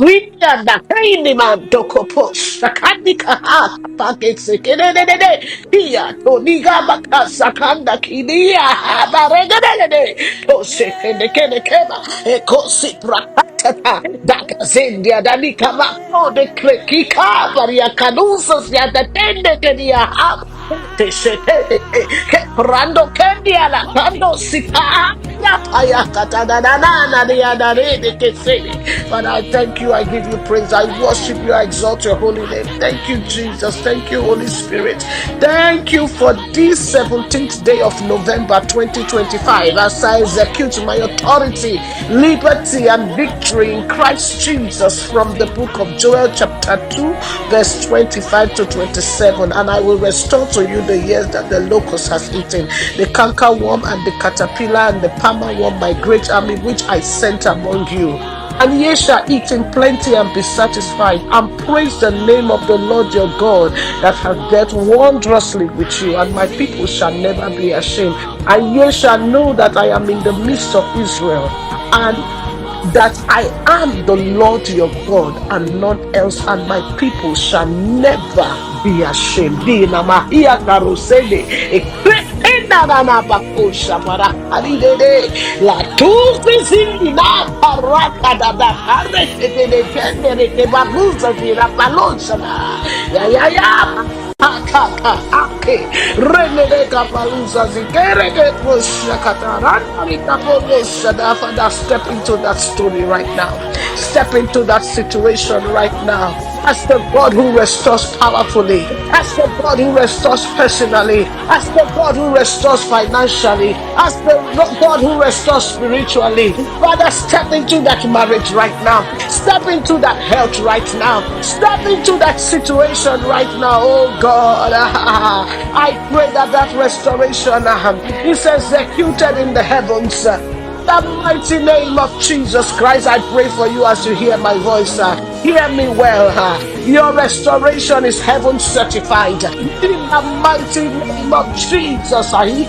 Rina da kaini man dokopo shakandi kaha paketse kedede hiya to niga baka sakanda kidia baregede to sekende kene keba ekosi prakatata daka zendia dani kama de krekika varia kanusa sia da tende kedia te sete ke prando kendia la kando sita ya paya katada na na dia da re de kesede. Father, I thank you. I give you praise. I worship you. I exalt your holy name. Thank you, Jesus. Thank you, Holy Spirit. Thank you for this 17th day of November 2025 as I execute my authority, liberty, and victory in Christ Jesus from the book of Joel, chapter 2, verse 25 to 27. And I will restore to you the years that the locust has eaten, the cankerworm and the caterpillar and the palmerworm, my great army which I sent among you. And ye shall eat in plenty and be satisfied, and praise the name of the Lord your God that hath dealt wondrously with you, and my people shall never be ashamed. And ye shall know that I am in the midst of Israel, and that I am the Lord your God and none else, and my people shall never be ashamed. Dina mahia karusede, ekrependa na na bakosha para adidede, la tuzi zina paraka da da karete de kendere ke baguza zira palosha na ya ya. Ake renere kapaluza zikere ke posha katarana ni kaposha da. Father, step into that story right now. Step into that situation right now. As the God who restores powerfully, as the God who restores personally, as the God who restores financially, as the God who restores spiritually. Father, step into that marriage right now. Step into that health right now. Step into that situation right now. Oh God, I pray that that restoration is executed in the heavens. The mighty name of Jesus Christ, I pray for you as you hear my voice. Hear me well. Your restoration is heaven certified. In the mighty name of Jesus. Hey,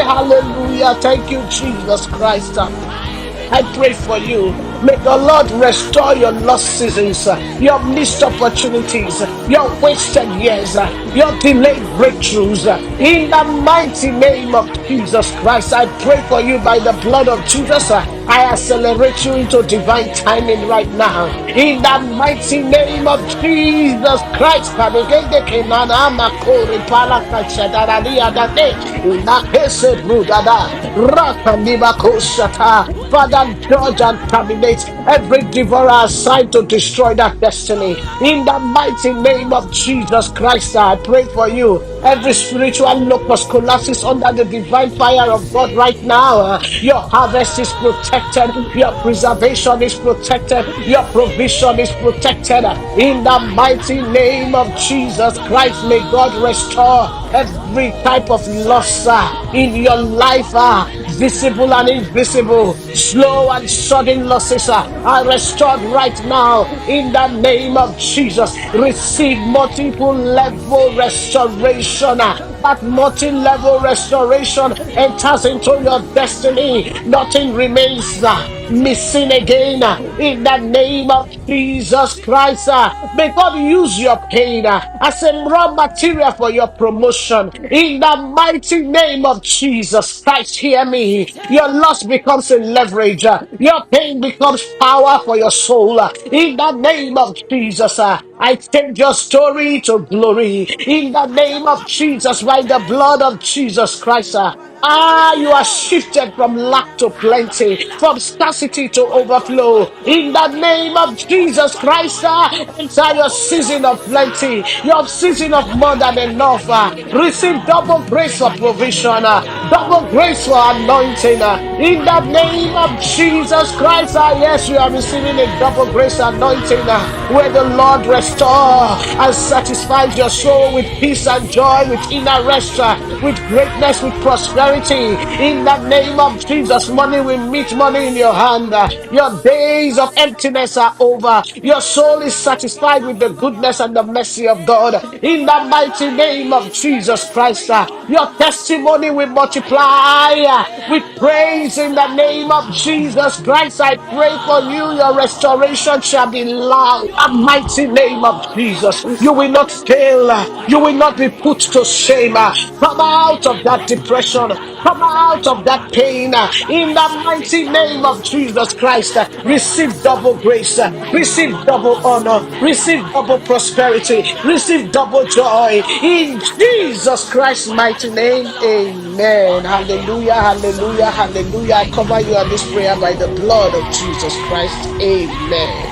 hallelujah. Thank you, Jesus Christ. I pray for you. May the Lord restore your lost seasons, your missed opportunities, your wasted years, your delayed breakthroughs. In the mighty name of Jesus Christ, I pray for you by the blood of Jesus. I accelerate you into divine timing right now. In the mighty name of Jesus Christ. Father, judge and terminate every devourer assigned to destroy that destiny. In the mighty name of Jesus Christ, I pray for you. Every spiritual locust collapses under the divine fire of God right now. Your harvest is protected. Your preservation is protected. Your provision is protected. In the mighty name of Jesus Christ, may God restore every type of loss in your life, visible and invisible, slow and sudden losses are restored right now in the name of Jesus. Receive multiple level restoration. That multi-level restoration enters into your destiny. Nothing remains missing again in the name of Jesus Christ. May God use your pain as a raw material for your promotion in the mighty name of Jesus Christ. Hear me. Your loss becomes a leverage. Your pain becomes power for your soul in the name of Jesus. I take your story to glory in the name of Jesus by the blood of Jesus Christ. You are shifted from lack to plenty, from scarcity to overflow. In the name of Jesus Christ, enter your season of plenty, your season of more than enough. Receive double grace for provision, double grace for anointing. In the name of Jesus Christ, yes, you are receiving a double grace anointing where the Lord restore and satisfies your soul with peace and joy, with inner rest, with greatness, with prosperity prosperity in the name of Jesus. Money will meet money in your hand. Your days of emptiness are over. Your soul is satisfied with the goodness and the mercy of God in the mighty name of Jesus Christ. Your testimony will multiply with praise in the name of Jesus Christ. I pray for you. Your restoration shall be loud. In the mighty name of Jesus. You will not fail. You will not be put to shame. Come out of that depression. Come out of that pain. In the mighty name of Jesus Christ. Receive double grace. Receive double honor. Receive double prosperity. Receive double joy. In Jesus Christ's mighty name. Amen. Hallelujah. Hallelujah. Hallelujah. I cover you on this prayer by the blood of Jesus Christ. Amen.